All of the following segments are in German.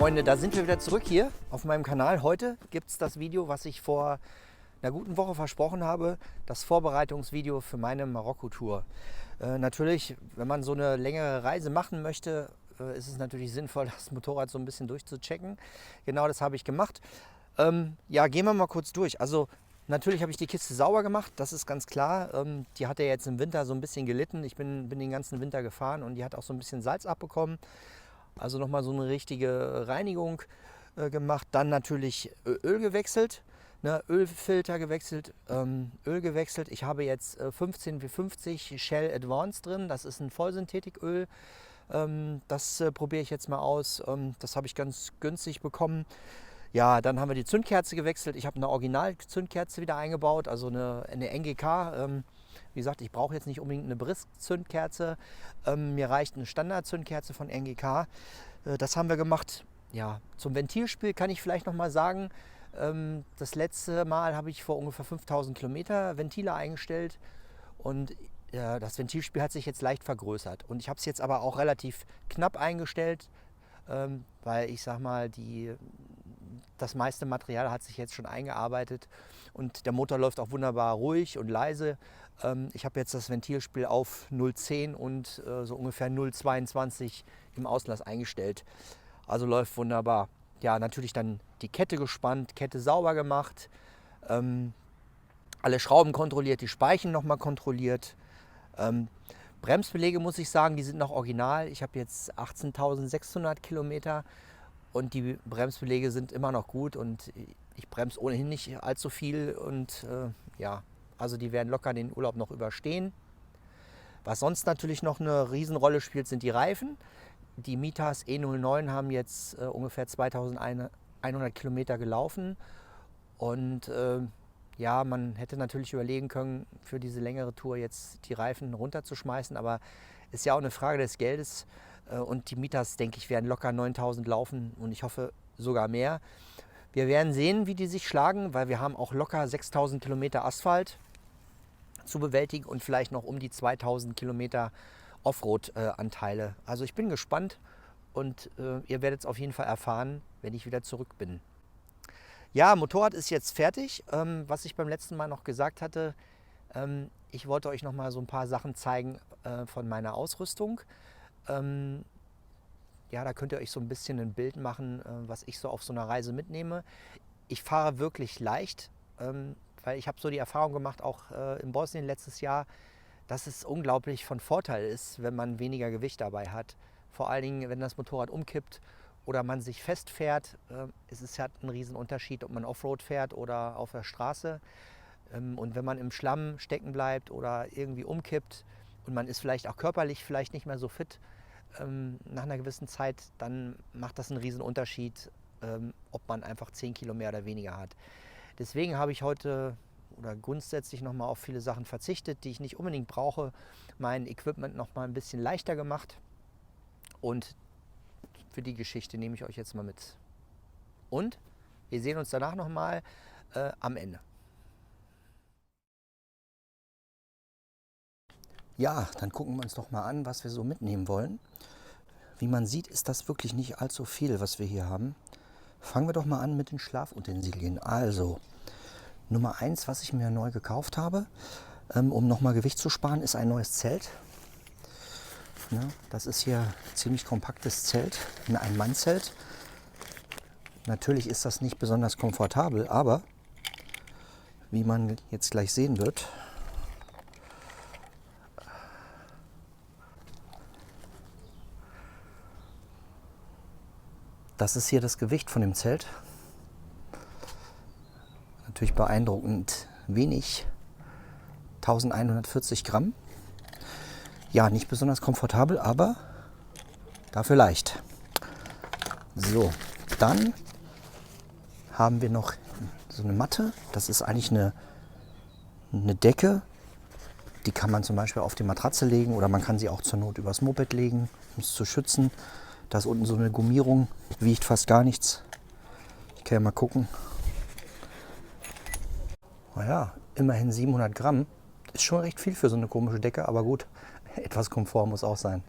Freunde, da sind wir wieder zurück hier auf meinem Kanal. Heute gibt es das Video, was ich vor einer guten Woche versprochen habe, das Vorbereitungsvideo für meine Marokko-Tour. Natürlich, wenn man so eine längere Reise machen möchte, ist es natürlich sinnvoll, das Motorrad so ein bisschen durchzuchecken. Genau das habe ich gemacht. Ja, gehen wir mal kurz durch. Also natürlich habe ich die Kiste sauber gemacht, das ist ganz klar. Die hat ja jetzt im Winter so ein bisschen gelitten. Ich bin den ganzen Winter gefahren und die hat auch so ein bisschen Salz abbekommen. Also nochmal so eine richtige Reinigung gemacht. Dann natürlich Öl gewechselt, ne, Ölfilter gewechselt, Öl gewechselt. Ich habe jetzt 15W50 Shell Advance drin. Das ist ein Vollsynthetiköl. Das probiere ich jetzt mal aus. Das habe ich ganz günstig bekommen. Ja, dann haben wir die Zündkerze gewechselt. Ich habe eine Original-Zündkerze wieder eingebaut, also eine NGK. Wie gesagt, ich brauche jetzt nicht unbedingt eine Brisk-Zündkerze. Mir reicht eine Standard-Zündkerze von NGK. Das haben wir gemacht. Ja, zum Ventilspiel kann ich vielleicht noch mal sagen, das letzte Mal habe ich vor ungefähr 5000 Kilometer Ventile eingestellt und das Ventilspiel hat sich jetzt leicht vergrößert. Und ich habe es jetzt aber auch relativ knapp eingestellt, weil ich sag mal, das meiste Material hat sich jetzt schon eingearbeitet und der Motor läuft auch wunderbar ruhig und leise. Ich habe jetzt das Ventilspiel auf 0,10 und so ungefähr 0,22 im Auslass eingestellt. Also läuft wunderbar. Ja, natürlich dann die Kette gespannt, Kette sauber gemacht, alle Schrauben kontrolliert, die Speichen nochmal kontrolliert. Bremsbeläge muss ich sagen, die sind noch original. Ich habe jetzt 18.600 Kilometer und die Bremsbeläge sind immer noch gut und ich bremse ohnehin nicht allzu viel und ja, also die werden locker den Urlaub noch überstehen. Was sonst natürlich noch eine Riesenrolle spielt, sind die Reifen. Die Mitas E09 haben jetzt ungefähr 2100 Kilometer gelaufen und ja, man hätte natürlich überlegen können, für diese längere Tour jetzt die Reifen runterzuschmeißen, aber ist ja auch eine Frage des Geldes und die Mitas, denke ich, werden locker 9000 laufen und ich hoffe sogar mehr. Wir werden sehen, wie die sich schlagen, weil wir haben auch locker 6000 Kilometer Asphalt zu bewältigen und vielleicht noch um die 2000 Kilometer Offroad-Anteile. Also ich bin gespannt und ihr werdet es auf jeden Fall erfahren, wenn ich wieder zurück bin. Ja, Motorrad ist jetzt fertig. Was ich beim letzten Mal noch gesagt hatte, ich wollte euch noch mal so ein paar Sachen zeigen von meiner Ausrüstung. Ja, da könnt ihr euch so ein bisschen ein Bild machen, was ich so auf so einer Reise mitnehme. Ich fahre wirklich leicht, weil ich habe so die Erfahrung gemacht, auch in Bosnien letztes Jahr, dass es unglaublich von Vorteil ist, wenn man weniger Gewicht dabei hat. Vor allen Dingen, wenn das Motorrad umkippt oder man sich festfährt. Es ist halt ein Riesenunterschied, ob man Offroad fährt oder auf der Straße. Und wenn man im Schlamm stecken bleibt oder irgendwie umkippt und man ist vielleicht auch körperlich vielleicht nicht mehr so fit, nach einer gewissen Zeit, dann macht das einen Riesenunterschied, ob man einfach 10 Kilo mehr oder weniger hat. Deswegen habe ich heute oder grundsätzlich nochmal auf viele Sachen verzichtet, die ich nicht unbedingt brauche. Mein Equipment nochmal ein bisschen leichter gemacht. Und für die Geschichte nehme ich euch jetzt mal mit. Und wir sehen uns danach nochmal am Ende. Ja, dann gucken wir uns doch mal an, was wir so mitnehmen wollen. Wie man sieht, ist das wirklich nicht allzu viel, was wir hier haben. Fangen wir doch mal an mit den Schlafutensilien. Also, Nummer 1, was ich mir neu gekauft habe, um nochmal Gewicht zu sparen, ist ein neues Zelt. Ja, das ist hier ein ziemlich kompaktes Zelt, ein Ein-Mann-Zelt. Natürlich ist das nicht besonders komfortabel, aber wie man jetzt gleich sehen wird, das ist hier das Gewicht von dem Zelt. Natürlich beeindruckend wenig, 1140 Gramm. Ja, nicht besonders komfortabel, aber dafür leicht. So, dann haben wir noch so eine Matte. Das ist eigentlich eine Decke. Die kann man zum Beispiel auf die Matratze legen oder man kann sie auch zur Not übers Moped legen, um es zu schützen. Da ist unten so eine Gummierung, wiegt fast gar nichts. Ich kann ja mal gucken. Naja, immerhin 700 Gramm. Ist schon recht viel für so eine komische Decke, aber gut, etwas Komfort muss auch sein.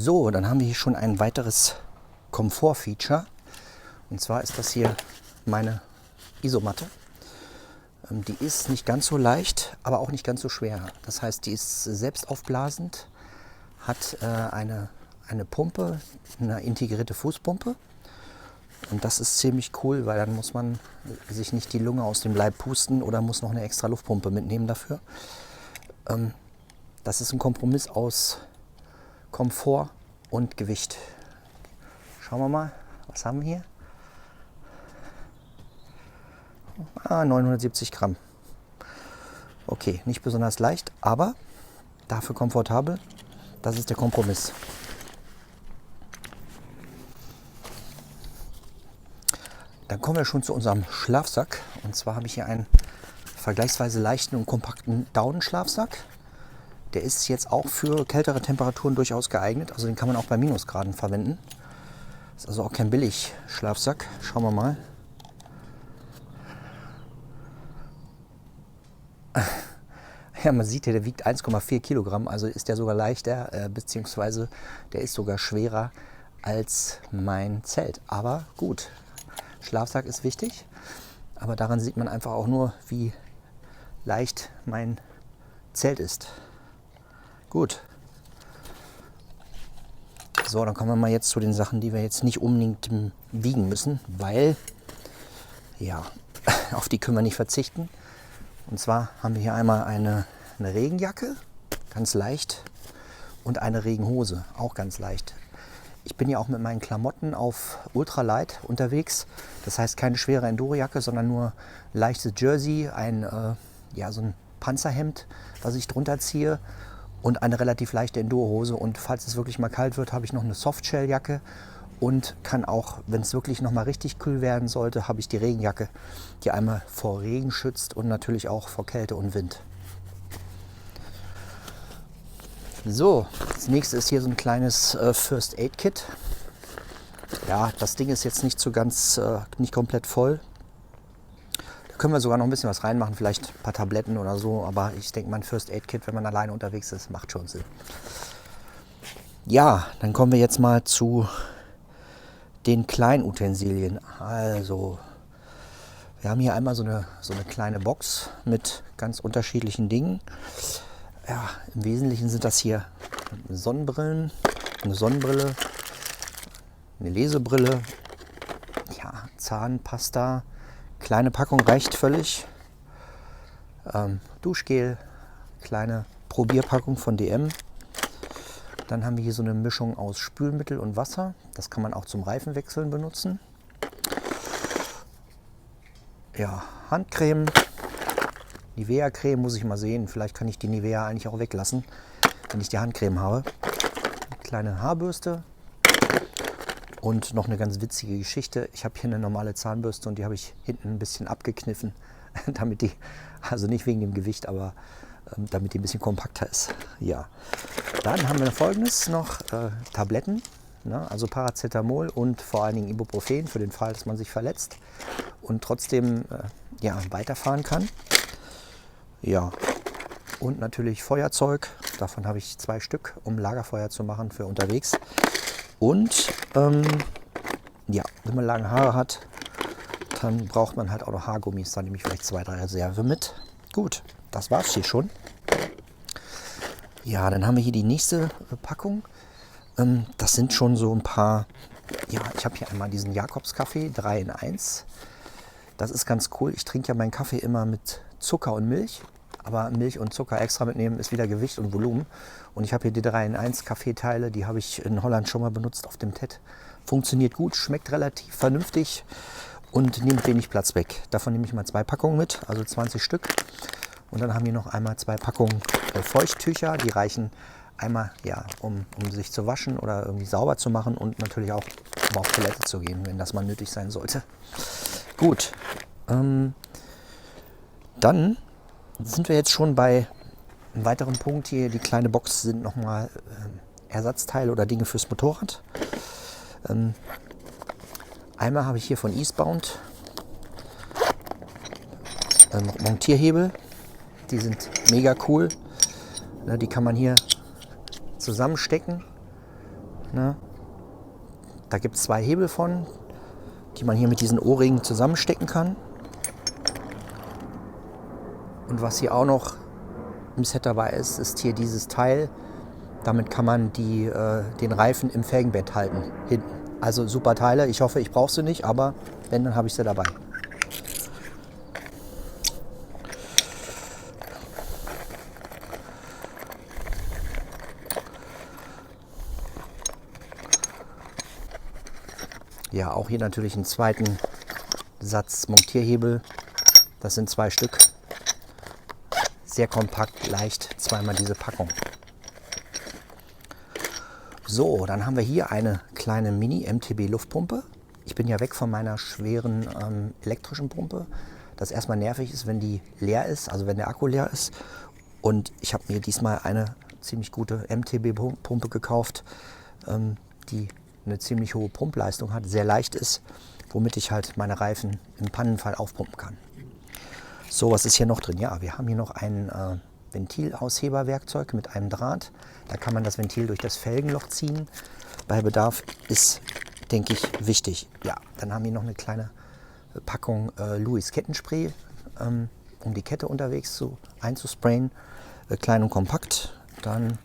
So, dann haben wir hier schon ein weiteres Komfort-Feature. Und zwar ist das hier meine Isomatte. Die ist nicht ganz so leicht, aber auch nicht ganz so schwer. Das heißt, die ist selbst aufblasend, hat eine Pumpe, eine integrierte Fußpumpe. Und das ist ziemlich cool, weil dann muss man sich nicht die Lunge aus dem Leib pusten oder muss noch eine extra Luftpumpe mitnehmen dafür. Das ist ein Kompromiss aus Komfort und Gewicht. Schauen wir mal, was haben wir hier? 970 Gramm. Okay, nicht besonders leicht, aber dafür komfortabel. Das ist der Kompromiss. Dann kommen wir schon zu unserem Schlafsack. Und zwar habe ich hier einen vergleichsweise leichten und kompakten Daunenschlafsack. Der ist jetzt auch für kältere Temperaturen durchaus geeignet. Also den kann man auch bei Minusgraden verwenden. Ist also auch kein Billig-Schlafsack. Schauen wir mal. Ja, man sieht hier, der wiegt 1,4 Kilogramm. Also ist der sogar leichter, beziehungsweise der ist sogar schwerer als mein Zelt. Aber gut. Schlafsack ist wichtig, aber daran sieht man einfach auch nur, wie leicht mein Zelt ist. Gut. So, dann kommen wir mal jetzt zu den Sachen, die wir jetzt nicht unbedingt wiegen müssen, weil, ja, auf die können wir nicht verzichten. Und zwar haben wir hier einmal eine Regenjacke, ganz leicht, und eine Regenhose, auch ganz leicht. Ich bin ja auch mit meinen Klamotten auf Ultralight unterwegs. Das heißt keine schwere Enduro-Jacke, sondern nur leichtes Jersey, so ein Panzerhemd, was ich drunter ziehe und eine relativ leichte Enduro-Hose. Und falls es wirklich mal kalt wird, habe ich noch eine Softshell-Jacke und kann auch, wenn es wirklich noch mal richtig kühl werden sollte, habe ich die Regenjacke, die einmal vor Regen schützt und natürlich auch vor Kälte und Wind. So, das nächste ist hier so ein kleines First Aid Kit. Ja, das Ding ist jetzt nicht so ganz, nicht komplett voll. Da können wir sogar noch ein bisschen was reinmachen, vielleicht ein paar Tabletten oder so. Aber ich denke, mein First Aid Kit, wenn man alleine unterwegs ist, macht schon Sinn. Ja, dann kommen wir jetzt mal zu den kleinen Utensilien. Also, wir haben hier einmal so eine kleine Box mit ganz unterschiedlichen Dingen. Ja, im Wesentlichen sind das hier Sonnenbrillen, eine Sonnenbrille, eine Lesebrille, ja, Zahnpasta, kleine Packung reicht völlig, Duschgel, kleine Probierpackung von DM. Dann haben wir hier so eine Mischung aus Spülmittel und Wasser. Das kann man auch zum Reifenwechseln benutzen. Ja, Handcreme. Nivea-Creme muss ich mal sehen. Vielleicht kann ich die Nivea eigentlich auch weglassen, wenn ich die Handcreme habe. Eine kleine Haarbürste. Und noch eine ganz witzige Geschichte. Ich habe hier eine normale Zahnbürste und die habe ich hinten ein bisschen abgekniffen, damit die, also nicht wegen dem Gewicht, aber damit die ein bisschen kompakter ist. Ja. Dann haben wir Folgendes noch, Tabletten, ne? Also Paracetamol und vor allen Dingen Ibuprofen für den Fall, dass man sich verletzt und trotzdem weiterfahren kann. Ja, und natürlich Feuerzeug. Davon habe ich 2 Stück, um Lagerfeuer zu machen für unterwegs. Und wenn man lange Haare hat, dann braucht man halt auch noch Haargummis. Da nehme ich vielleicht 2, 3 Reserve mit. Gut, das war's hier schon. Ja, dann haben wir hier die nächste Packung. Das sind schon so ein paar, ja, ich habe hier einmal diesen Jakobs-Kaffee 3 in 1. Das ist ganz cool. Ich trinke ja meinen Kaffee immer mit Zucker und Milch. Aber Milch und Zucker extra mitnehmen ist wieder Gewicht und Volumen. Und ich habe hier die 3 in 1 Kaffeeteile, die habe ich in Holland schon mal benutzt auf dem TED. Funktioniert gut, schmeckt relativ vernünftig und nimmt wenig Platz weg. Davon nehme ich mal 2 Packungen mit, also 20 Stück. Und dann haben wir noch einmal 2 Packungen Feuchttücher, die reichen einmal, ja, um sich zu waschen oder irgendwie sauber zu machen und natürlich auch, um auf Toilette zu gehen, wenn das mal nötig sein sollte. Gut, dann sind wir jetzt schon bei einem weiteren Punkt hier. Die kleine Box sind nochmal Ersatzteile oder Dinge fürs Motorrad. Einmal habe ich hier von Eastbound Montierhebel. Die sind mega cool. Die kann man hier zusammenstecken Ne? Da gibt es 2 Hebel von, die man hier mit diesen O-Ringen zusammenstecken kann. Und was hier auch noch im Set dabei ist, ist hier dieses Teil. Damit kann man den Reifen im Felgenbett halten, hinten. Also super Teile. Ich hoffe, ich brauche sie nicht, aber wenn, dann habe ich sie dabei. Ja, auch hier natürlich einen zweiten Satz Montierhebel. Das sind 2 Stück. Sehr kompakt, leicht, zweimal diese Packung. So, dann haben wir hier eine kleine Mini-MTB-Luftpumpe. Ich bin ja weg von meiner schweren elektrischen Pumpe, das erstmal nervig ist, wenn die leer ist, also wenn der Akku leer ist. Und ich habe mir diesmal eine ziemlich gute MTB-Pumpe gekauft, die eine ziemlich hohe Pumpleistung hat, sehr leicht ist, womit ich halt meine Reifen im Pannenfall aufpumpen kann. So, was ist hier noch drin? Ja, wir haben hier noch ein Ventilausheberwerkzeug mit einem Draht. Da kann man das Ventil durch das Felgenloch ziehen. Bei Bedarf ist, denke ich, wichtig. Ja, dann haben wir noch eine kleine Packung Louis Kettenspray, um die Kette unterwegs einzusprayen. Klein und kompakt. Dann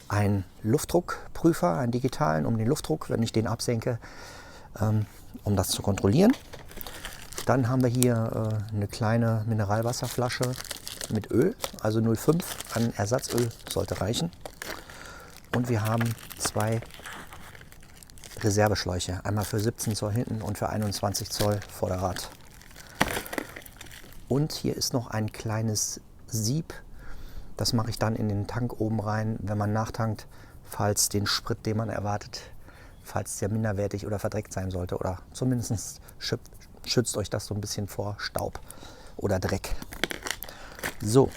ein Luftdruckprüfer, einen digitalen, um den Luftdruck, wenn ich den absenke, um das zu kontrollieren. Dann haben wir hier eine kleine Mineralwasserflasche mit Öl, also 0,5 an Ersatzöl sollte reichen. Und wir haben 2 Reserveschläuche, einmal für 17 Zoll hinten und für 21 Zoll Vorderrad. Und hier ist noch ein kleines Sieb. Das mache ich dann in den Tank oben rein, wenn man nachtankt, falls den Sprit, den man erwartet, falls der minderwertig oder verdreckt sein sollte. Oder zumindest schützt euch das so ein bisschen vor Staub oder Dreck. So.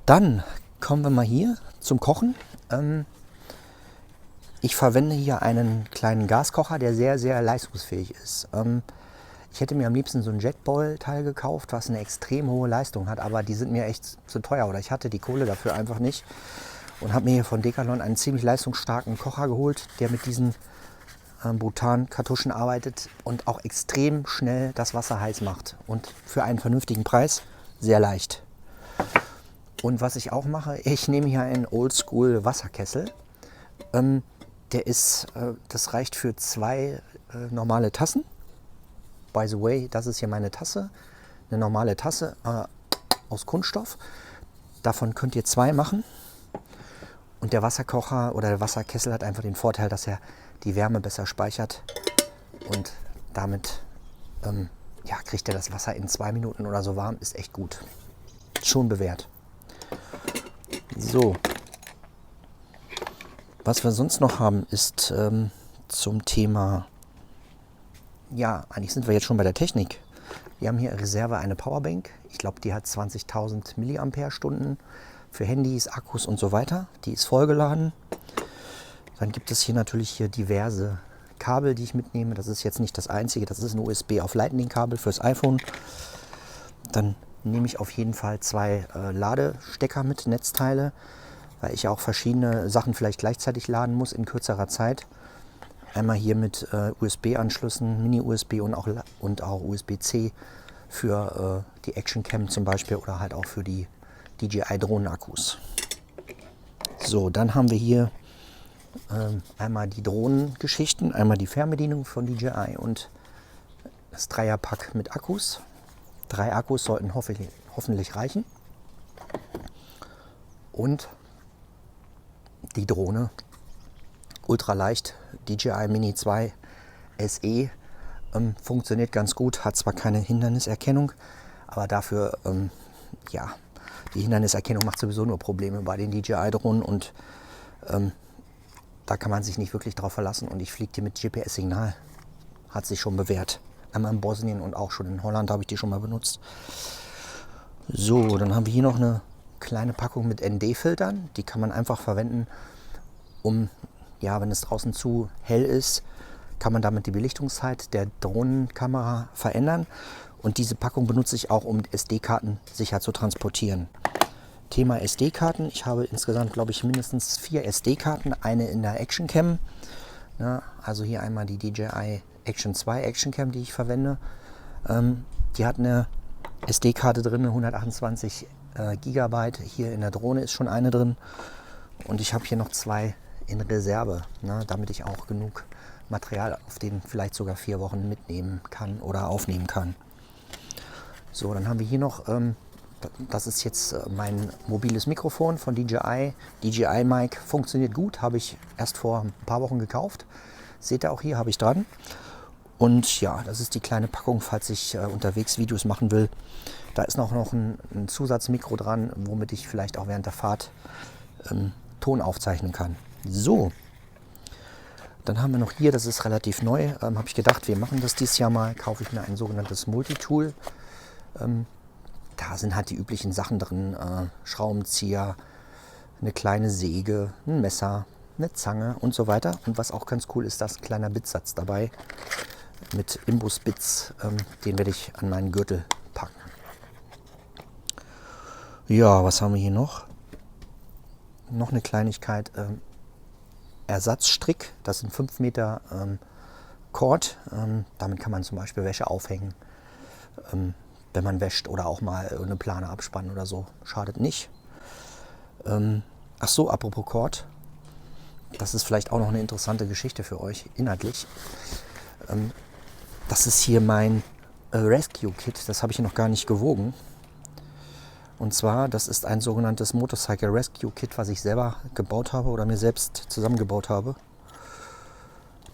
Dann kommen wir mal hier zum Kochen. Ich verwende hier einen kleinen Gaskocher, der sehr, sehr leistungsfähig ist. Ich hätte mir am liebsten so ein Jetboil-Teil gekauft, was eine extrem hohe Leistung hat, aber die sind mir echt zu teuer oder ich hatte die Kohle dafür einfach nicht und habe mir hier von Decathlon einen ziemlich leistungsstarken Kocher geholt, der mit diesen Butan-Kartuschen arbeitet und auch extrem schnell das Wasser heiß macht und für einen vernünftigen Preis sehr leicht. Und was ich auch mache, ich nehme hier einen Oldschool Wasserkessel. Das reicht für 2 normale Tassen. By the way, das ist hier meine Tasse, eine normale Tasse aus Kunststoff. Davon könnt ihr 2 machen. Und der Wasserkocher oder der Wasserkessel hat einfach den Vorteil, dass er die Wärme besser speichert. Und damit kriegt er das Wasser in 2 Minuten oder so warm. Ist echt gut. Schon bewährt. So. Was wir sonst noch haben, ist zum Thema... Ja, eigentlich sind wir jetzt schon bei der Technik. Wir haben hier in Reserve eine Powerbank. Ich glaube, die hat 20.000 mAh für Handys, Akkus und so weiter. Die ist vollgeladen. Dann gibt es hier natürlich diverse Kabel, die ich mitnehme. Das ist jetzt nicht das einzige. Das ist ein USB auf Lightning Kabel fürs iPhone. Dann nehme ich auf jeden Fall 2 Ladestecker mit, Netzteile, weil ich auch verschiedene Sachen vielleicht gleichzeitig laden muss in kürzerer Zeit. Einmal hier mit USB-Anschlüssen, Mini-USB und auch USB-C für die Action Cam zum Beispiel oder halt auch für die DJI-Drohnen-Akkus. So, dann haben wir hier einmal die Drohnengeschichten, einmal die Fernbedienung von DJI und das Dreierpack mit Akkus. 3 Akkus sollten hoffentlich reichen. Und die Drohne. Ultraleicht, DJI Mini 2 SE, funktioniert ganz gut, hat zwar keine Hinderniserkennung, aber dafür, die Hinderniserkennung macht sowieso nur Probleme bei den DJI-Drohnen und da kann man sich nicht wirklich drauf verlassen und ich fliege die mit GPS-Signal, hat sich schon bewährt. Einmal in Bosnien und auch schon in Holland habe ich die schon mal benutzt. So, dann haben wir hier noch eine kleine Packung mit ND-Filtern, die kann man einfach verwenden, wenn es draußen zu hell ist, kann man damit die Belichtungszeit der Drohnenkamera verändern. Und diese Packung benutze ich auch, um SD-Karten sicher zu transportieren. Thema SD-Karten. Ich habe insgesamt, glaube ich, mindestens 4 SD-Karten. Eine in der Action Cam. Ja, also hier einmal die DJI Action 2 Action Cam, die ich verwende. Die hat eine SD-Karte drin, 128 Gigabyte. Hier in der Drohne ist schon eine drin. Und ich habe hier noch 2 in Reserve, ne, damit ich auch genug Material auf den vielleicht sogar 4 Wochen mitnehmen kann oder aufnehmen kann. So, dann haben wir hier noch, das ist jetzt mein mobiles Mikrofon von DJI. DJI Mic funktioniert gut, habe ich erst vor ein paar Wochen gekauft. Seht ihr auch hier, habe ich dran. Und ja, das ist die kleine Packung, falls ich unterwegs Videos machen will. Da ist noch ein Zusatzmikro dran, womit ich vielleicht auch während der Fahrt Ton aufzeichnen kann. So, dann haben wir noch hier, das ist relativ neu, habe ich gedacht, wir machen das dieses Jahr mal, kaufe ich mir ein sogenanntes Multitool. Da sind halt die üblichen Sachen drin, Schraubenzieher, eine kleine Säge, ein Messer, eine Zange und so weiter. Und was auch ganz cool ist, da ist ein kleiner Bitsatz dabei mit Imbusbits, den werde ich an meinen Gürtel packen. Ja, was haben wir hier noch? Noch eine Kleinigkeit, Ersatzstrick, das sind 5 Meter Cord. Damit kann man zum Beispiel Wäsche aufhängen, wenn man wäscht oder auch mal eine Plane abspannen oder so. Schadet nicht. Ach so, apropos Cord. Das ist vielleicht auch noch eine interessante Geschichte für euch, inhaltlich. Das ist hier mein Rescue Kit, das habe ich noch gar nicht gewogen. Und zwar, das ist ein sogenanntes Motorcycle Rescue Kit, was ich selber gebaut habe oder mir selbst zusammengebaut habe.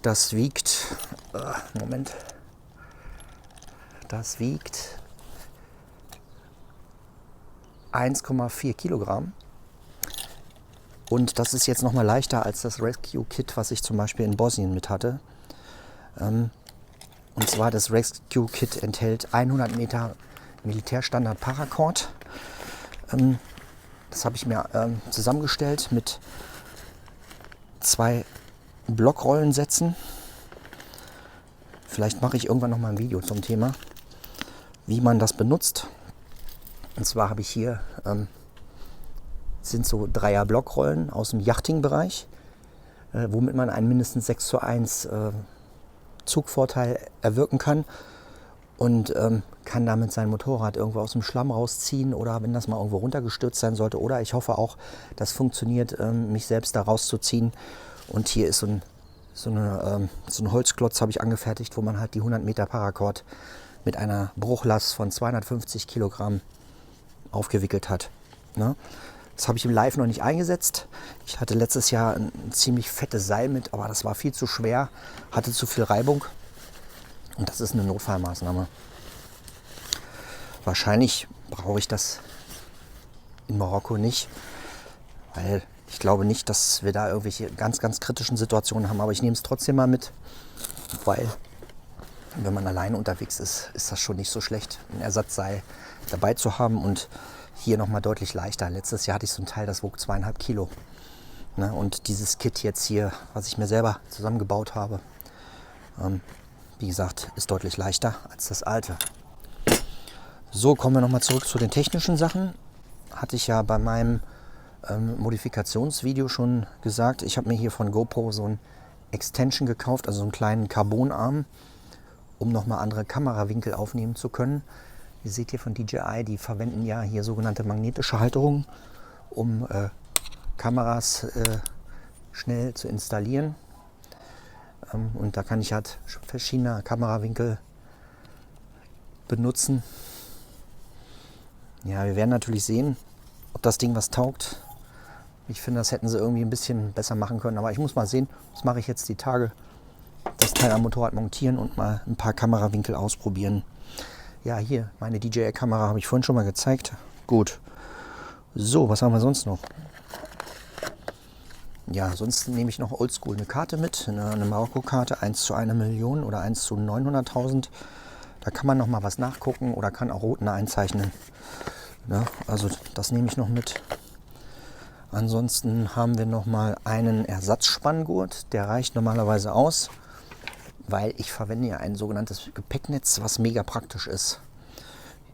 Das wiegt, Moment, das wiegt 1,4 Kilogramm. Und das ist jetzt nochmal leichter als das Rescue Kit, was ich zum Beispiel in Bosnien mit hatte. Und zwar das Rescue Kit enthält 100 Meter Militärstandard Paracord. Das habe ich mir zusammengestellt mit 2 Blockrollensätzen. Vielleicht mache ich irgendwann noch mal ein Video zum Thema, wie man das benutzt. Und zwar habe ich hier sind so 3er Blockrollen aus dem Yachting-Bereich, womit man einen mindestens 6:1 Zugvorteil erwirken kann. Und kann damit sein Motorrad irgendwo aus dem Schlamm rausziehen oder wenn das mal irgendwo runtergestürzt sein sollte. Oder ich hoffe auch, das funktioniert, mich selbst da rauszuziehen. Und hier ist so ein Holzklotz habe ich angefertigt, wo man halt die 100 Meter Paracord mit einer Bruchlast von 250 Kilogramm aufgewickelt hat. Ne? Das habe ich im Live noch nicht eingesetzt. Ich hatte letztes Jahr ein ziemlich fettes Seil mit, aber das war viel zu schwer, hatte zu viel Reibung. Und das ist eine Notfallmaßnahme. Wahrscheinlich brauche ich das in Marokko nicht, weil ich glaube nicht, dass wir da irgendwelche ganz, ganz kritischen Situationen haben. Aber ich nehme es trotzdem mal mit, weil wenn man alleine unterwegs ist, ist das schon nicht so schlecht, ein Ersatzseil dabei zu haben. Und hier nochmal deutlich leichter. Letztes Jahr hatte ich so ein Teil, das wog 2,5 Kilo. Ne? Und dieses Kit jetzt hier, was ich mir selber zusammengebaut habe, wie gesagt, ist deutlich leichter als das alte. So, kommen wir nochmal zurück zu den technischen Sachen. Hatte ich ja bei meinem Modifikationsvideo schon gesagt. Ich habe mir hier von GoPro so ein Extension gekauft, also so einen kleinen Carbonarm, um nochmal andere Kamerawinkel aufnehmen zu können. Ihr seht hier von DJI, die verwenden ja hier sogenannte magnetische Halterungen, um Kameras schnell zu installieren. Und da kann ich halt verschiedene Kamerawinkel benutzen. Ja, wir werden natürlich sehen, ob das Ding was taugt. Ich finde, das hätten sie irgendwie ein bisschen besser machen können. Aber ich muss mal sehen, das mache ich jetzt die Tage. Das Teil am Motorrad montieren und mal ein paar Kamerawinkel ausprobieren. Ja, hier, meine DJI-Kamera habe ich vorhin schon mal gezeigt. Gut. So, was haben wir sonst noch? Ja, sonst nehme ich noch oldschool eine Karte mit, eine Marokko-Karte, 1:1 Million oder 1:900.000. Da kann man noch mal was nachgucken oder kann auch Routen einzeichnen. Ja, also das nehme ich noch mit. Ansonsten haben wir noch mal einen Ersatzspanngurt, der reicht normalerweise aus, weil ich verwende ja ein sogenanntes Gepäcknetz, was mega praktisch ist.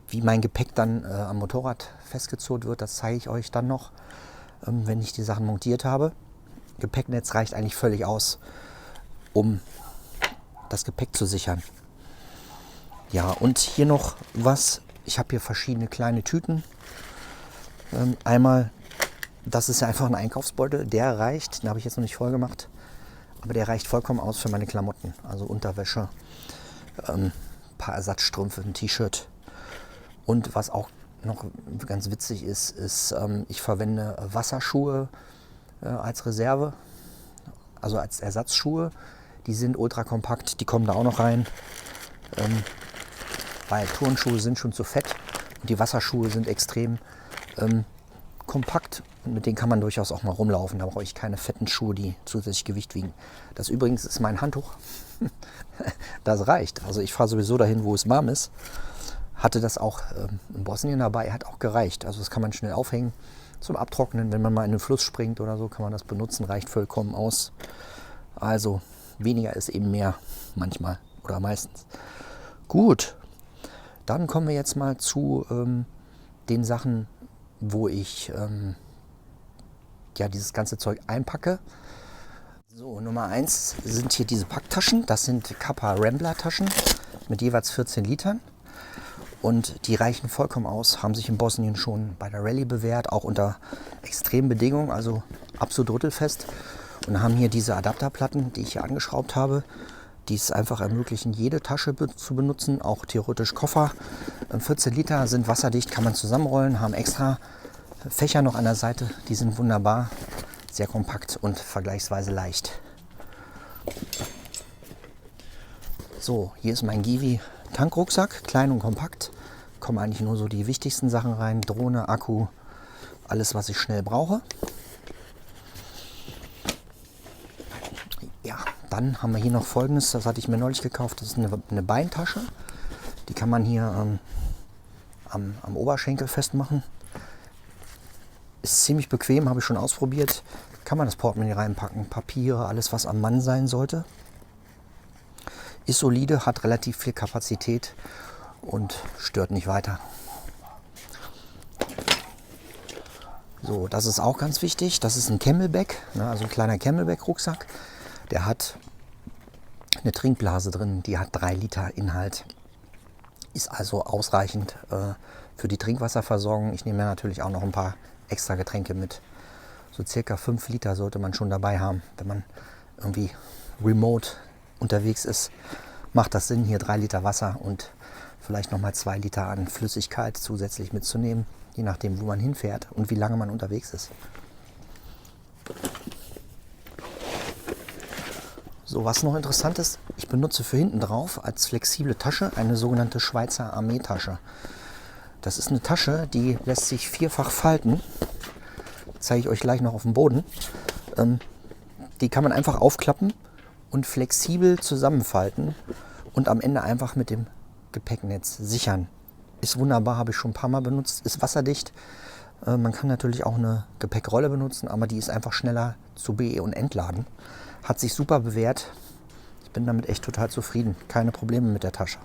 Wie mein Gepäck dann am Motorrad festgezurrt wird, das zeige ich euch dann noch, wenn ich die Sachen montiert habe. Gepäcknetz reicht eigentlich völlig aus, um das Gepäck zu sichern. Ja, und hier noch was. Ich habe hier verschiedene kleine Tüten. Einmal, das ist ja einfach ein Einkaufsbeutel, der reicht, den habe ich jetzt noch nicht voll gemacht, aber der reicht vollkommen aus für meine Klamotten, also Unterwäsche, ein paar Ersatzstrümpfe, ein T-Shirt. Und was auch noch ganz witzig ist, ich verwende Wasserschuhe als Reserve, also als Ersatzschuhe. Die sind ultra kompakt, die kommen da auch noch rein, weil Turnschuhe sind schon zu fett und die Wasserschuhe sind extrem kompakt und mit denen kann man durchaus auch mal rumlaufen. Da brauche ich keine fetten Schuhe, die zusätzlich Gewicht wiegen. Das übrigens ist mein Handtuch. Das reicht. Also ich fahre sowieso dahin, wo es warm ist. Hatte das auch in Bosnien dabei, hat auch gereicht. Also das kann man schnell aufhängen zum Abtrocknen. Wenn man mal in den Fluss springt oder so, kann man das benutzen, reicht vollkommen aus. Also weniger ist eben mehr manchmal oder meistens. Gut, dann kommen wir jetzt mal zu den Sachen, wo ich ja, dieses ganze Zeug einpacke. So, Nummer 1 sind hier diese Packtaschen. Das sind Kappa Rambler Taschen mit jeweils 14 Litern. Und die reichen vollkommen aus, haben sich in Bosnien schon bei der Rallye bewährt, auch unter extremen Bedingungen, also absolut rüttelfest. Und haben hier diese Adapterplatten, die ich hier angeschraubt habe, die es einfach ermöglichen, jede Tasche zu benutzen, auch theoretisch Koffer. 14 Liter sind wasserdicht, kann man zusammenrollen, haben extra Fächer noch an der Seite, die sind wunderbar, sehr kompakt und vergleichsweise leicht. So, hier ist mein Givi Tankrucksack, klein und kompakt. Kommen eigentlich nur so die wichtigsten Sachen rein, Drohne, Akku, alles was ich schnell brauche. Ja, dann haben wir hier noch Folgendes, das hatte ich mir neulich gekauft, das ist eine Beintasche. Die kann man hier am Oberschenkel festmachen. Ist ziemlich bequem, habe ich schon ausprobiert. Kann man das Portemonnaie reinpacken, Papiere, alles was am Mann sein sollte. Ist solide, hat relativ viel Kapazität und stört nicht weiter. So, das ist auch ganz wichtig. Das ist ein Camelback, ne, also ein kleiner Camelback-Rucksack. Der hat eine Trinkblase drin, die hat 3 Liter Inhalt. Ist also ausreichend für die Trinkwasserversorgung. Ich nehme ja natürlich auch noch ein paar extra Getränke mit. So circa 5 Liter sollte man schon dabei haben, wenn man irgendwie remote unterwegs ist. Macht das Sinn, hier 3 Liter Wasser und vielleicht nochmal 2 Liter an Flüssigkeit zusätzlich mitzunehmen, je nachdem, wo man hinfährt und wie lange man unterwegs ist. So, was noch interessant ist, ich benutze für hinten drauf als flexible Tasche eine sogenannte Schweizer Armeetasche. Das ist eine Tasche, die lässt sich 4-fach falten. Zeige ich euch gleich noch auf dem Boden. Die kann man einfach aufklappen und flexibel zusammenfalten und am Ende einfach mit dem Gepäcknetz sichern. Ist wunderbar, habe ich schon ein paar Mal benutzt, ist wasserdicht. Man kann natürlich auch eine Gepäckrolle benutzen, aber die ist einfach schneller zu be- und entladen. Hat sich super bewährt. Ich bin damit echt total zufrieden. Keine Probleme mit der Tasche.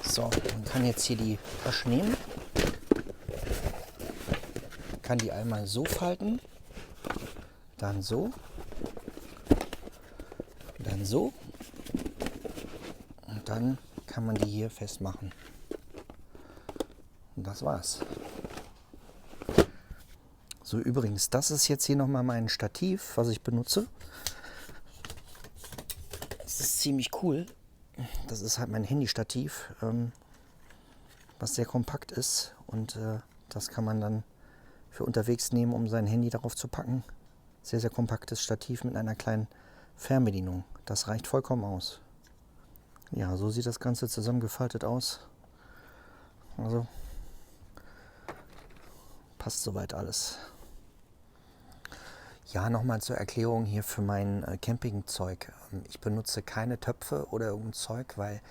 So, man kann jetzt hier die Tasche nehmen. Kann die einmal so falten, dann so, dann so und dann kann man die hier festmachen. Und das war's. So, übrigens, das ist jetzt hier nochmal mein Stativ, was ich benutze. Das ist ziemlich cool. Das ist halt mein Handy-Stativ, was sehr kompakt ist und das kann man dann für unterwegs nehmen, um sein Handy darauf zu packen. Sehr, sehr kompaktes Stativ mit einer kleinen Fernbedienung. Das reicht vollkommen aus. Ja, so sieht das Ganze zusammengefaltet aus. Also passt soweit alles. Ja, nochmal zur Erklärung hier für mein Campingzeug. Ich benutze keine Töpfe oder irgendein Zeug, weil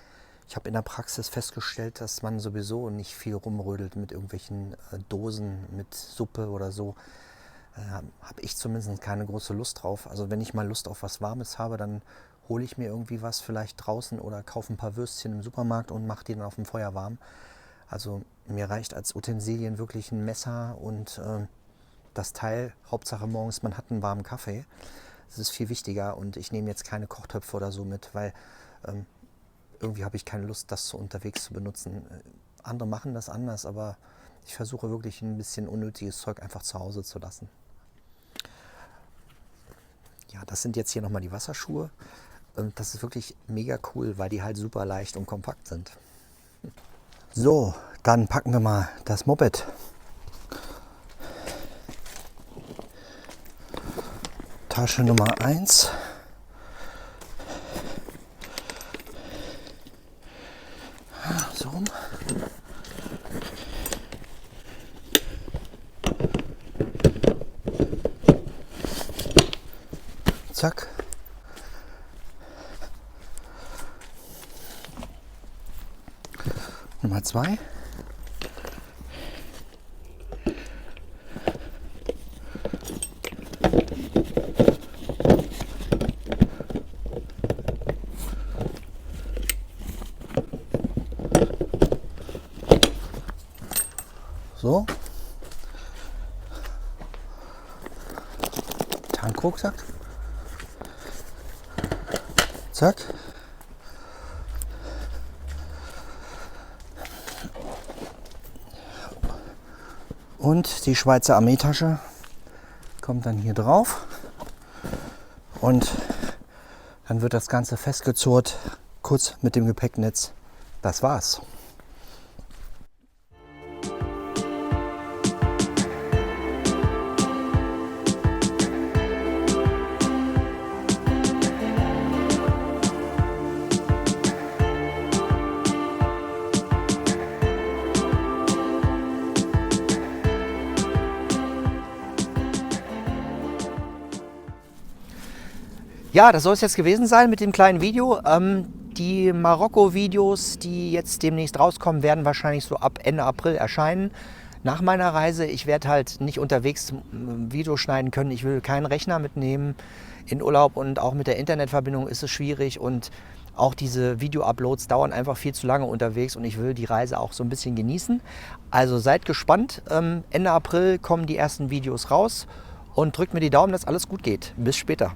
ich habe in der Praxis festgestellt, dass man sowieso nicht viel rumrödelt mit irgendwelchen Dosen mit Suppe oder so. Habe ich zumindest keine große Lust drauf. Also wenn ich mal Lust auf was Warmes habe, dann hole ich mir irgendwie was vielleicht draußen oder kaufe ein paar Würstchen im Supermarkt und mache die dann auf dem Feuer warm. Also mir reicht als Utensilien wirklich ein Messer und das Teil. Hauptsache morgens, man hat einen warmen Kaffee. Das ist viel wichtiger und ich nehme jetzt keine Kochtöpfe oder so mit, weil irgendwie habe ich keine Lust, das so unterwegs zu benutzen. Andere machen das anders, aber ich versuche wirklich ein bisschen unnötiges Zeug einfach zu Hause zu lassen. Ja, das sind jetzt hier nochmal die Wasserschuhe. Das ist wirklich mega cool, weil die halt super leicht und kompakt sind. So, dann packen wir mal das Moped. Tasche Nummer 1. So rum. Zack. Nummer 2. So. Tankrucksack. Zack. Und die Schweizer Armeetasche kommt dann hier drauf. Und dann wird das Ganze festgezurrt, kurz mit dem Gepäcknetz. Das war's. Ja, das soll es jetzt gewesen sein mit dem kleinen Video. Die Marokko-Videos, die jetzt demnächst rauskommen, werden wahrscheinlich so ab Ende April erscheinen. Nach meiner Reise, ich werde halt nicht unterwegs Video schneiden können. Ich will keinen Rechner mitnehmen in Urlaub und auch mit der Internetverbindung ist es schwierig. Und auch diese Video-Uploads dauern einfach viel zu lange unterwegs und ich will die Reise auch so ein bisschen genießen. Also seid gespannt. Ende April kommen die ersten Videos raus und drückt mir die Daumen, dass alles gut geht. Bis später.